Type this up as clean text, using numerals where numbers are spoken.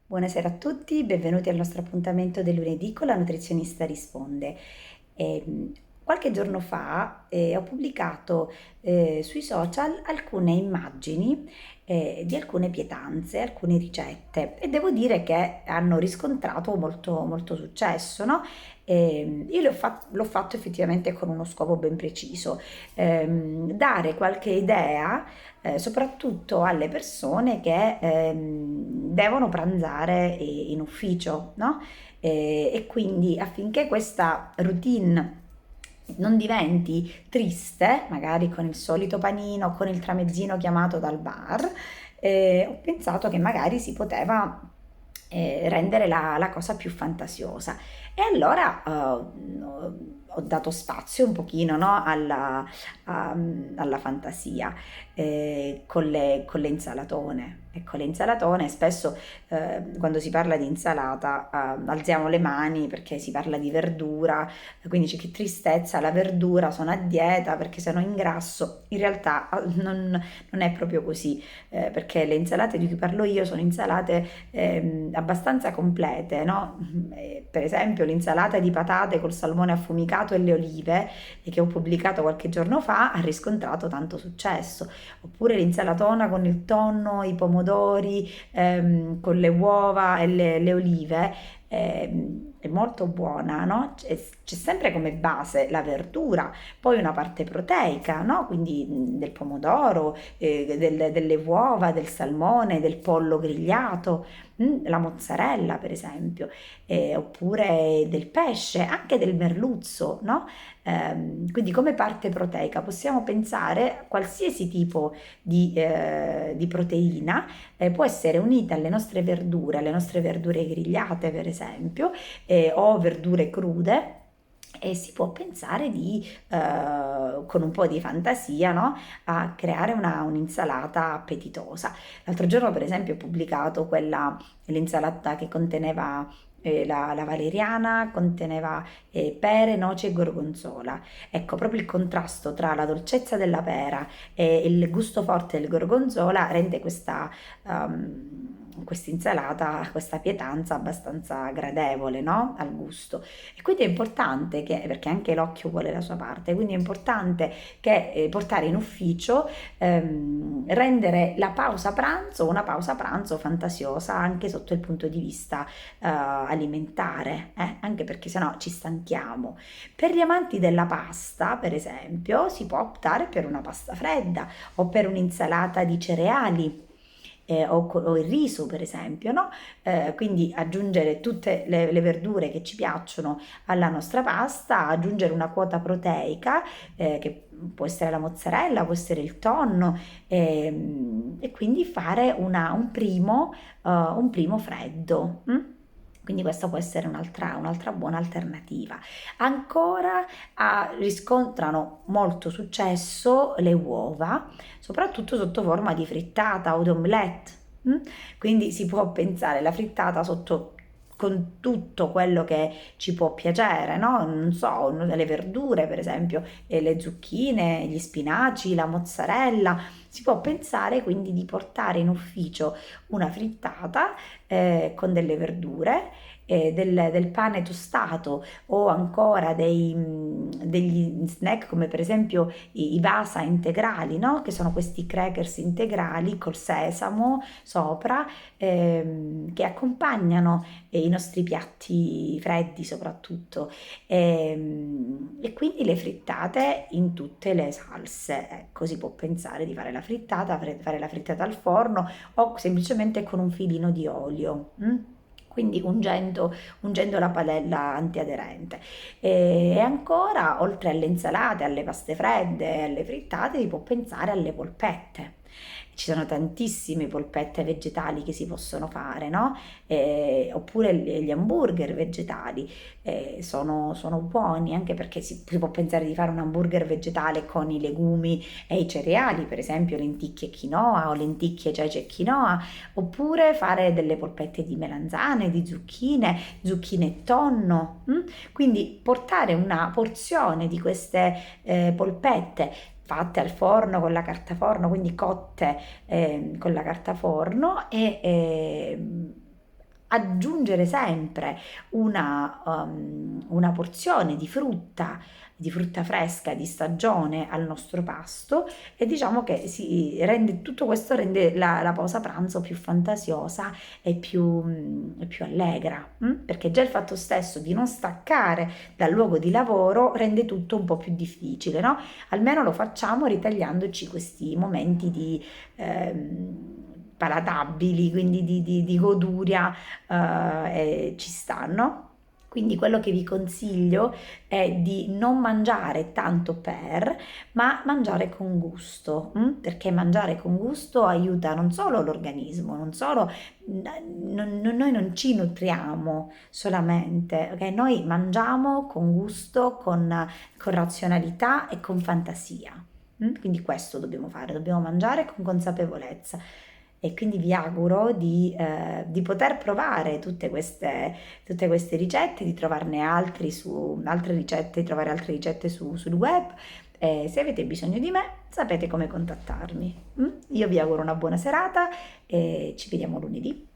Buonasera a tutti, benvenuti al nostro appuntamento del lunedì con la nutrizionista risponde. Qualche giorno fa ho pubblicato sui social alcune immagini di alcune pietanze, alcune ricette e devo dire che hanno riscontrato molto successo, no? Io l'ho fatto effettivamente con uno scopo ben preciso, dare qualche idea soprattutto alle persone che devono pranzare in ufficio, no? E quindi affinché questa routine non diventi triste, magari con il solito panino, con il tramezzino chiamato dal bar, ho pensato che magari si poteva rendere la cosa più fantasiosa. E allora ho dato spazio un pochino, no, alla fantasia con le insalatone. E con le insalatone spesso quando si parla di insalata alziamo le mani perché si parla di verdura, quindi c'è che tristezza, la verdura, sono a dieta perché se no ingrasso. In realtà non è proprio così, perché le insalate di cui parlo io sono insalate abbastanza complete, no? Per esempio l'insalata di patate col salmone affumicato e le olive, che ho pubblicato qualche giorno fa, ha riscontrato tanto successo. Oppure l'insalatona con il tonno, i pomodori, con le uova e le olive, è molto buona, no? C'è sempre come base la verdura, poi una parte proteica, no? Quindi del pomodoro, delle uova, del salmone, del pollo grigliato, la mozzarella per esempio, oppure del pesce, anche del merluzzo, no? Quindi come parte proteica possiamo pensare a qualsiasi tipo di proteina può essere unita alle nostre verdure grigliate per esempio, o verdure crude. E si può pensare con un po' di fantasia, no? A creare un'insalata appetitosa. L'altro giorno, per esempio, ho pubblicato l'insalata che conteneva la valeriana, conteneva pere, noci e gorgonzola. Ecco, proprio il contrasto tra la dolcezza della pera e il gusto forte del gorgonzola rende questa insalata, questa pietanza abbastanza gradevole, no? Al gusto. E quindi è importante perché anche l'occhio vuole la sua parte, quindi è importante che portare in ufficio, rendere la pausa pranzo una pausa pranzo fantasiosa anche sotto il punto di vista alimentare, anche perché sennò ci stanchiamo. Per gli amanti della pasta, per esempio, si può optare per una pasta fredda o per un'insalata di cereali. O il riso per esempio, no? Quindi aggiungere tutte le verdure che ci piacciono alla nostra pasta, aggiungere una quota proteica che può essere la mozzarella, può essere il tonno, e quindi fare un primo freddo. Quindi questa può essere un'altra buona alternativa. Ancora riscontrano molto successo le uova, soprattutto sotto forma di frittata o di omelette. Quindi si può pensare la frittata sotto con tutto quello che ci può piacere, no? Non so, le verdure, per esempio, le zucchine, gli spinaci, la mozzarella. Si può pensare quindi di portare in ufficio una frittata con delle verdure, del pane tostato o ancora degli snack come per esempio i Vasa integrali, no? Che sono questi crackers integrali col sesamo sopra, che accompagnano i nostri piatti freddi soprattutto, e quindi le frittate in tutte le salse. Ecco, si può pensare di fare fare la frittata al forno o semplicemente con un filino di olio. Quindi ungendo la padella antiaderente. E ancora, oltre alle insalate, alle paste fredde e alle frittate, si può pensare alle polpette. Ci sono tantissime polpette vegetali che si possono fare, no? Oppure gli hamburger vegetali sono buoni anche perché si può pensare di fare un hamburger vegetale con i legumi e i cereali, per esempio lenticchie e quinoa o lenticchie, ceci e quinoa, oppure fare delle polpette di melanzane, di zucchine e tonno. Quindi portare una porzione di queste polpette fatte al forno con la carta forno, quindi cotte con la carta forno e aggiungere sempre una porzione di frutta fresca di stagione al nostro pasto, e diciamo che tutto questo rende la pausa pranzo più fantasiosa e più allegra, perché già il fatto stesso di non staccare dal luogo di lavoro rende tutto un po' più difficile, no? Almeno lo facciamo ritagliandoci questi momenti di palatabili, quindi di goduria, e ci stanno. Quindi quello che vi consiglio è di non mangiare tanto ma mangiare con gusto, perché mangiare con gusto aiuta non solo l'organismo, non solo noi non ci nutriamo solamente, ok? Noi mangiamo con gusto, con razionalità e con fantasia. Quindi questo dobbiamo fare, dobbiamo mangiare con consapevolezza. E quindi vi auguro di poter provare tutte queste ricette, di trovarne altre ricette, di trovare altre ricette sul web. E se avete bisogno di me, sapete come contattarmi. Io vi auguro una buona serata e ci vediamo lunedì.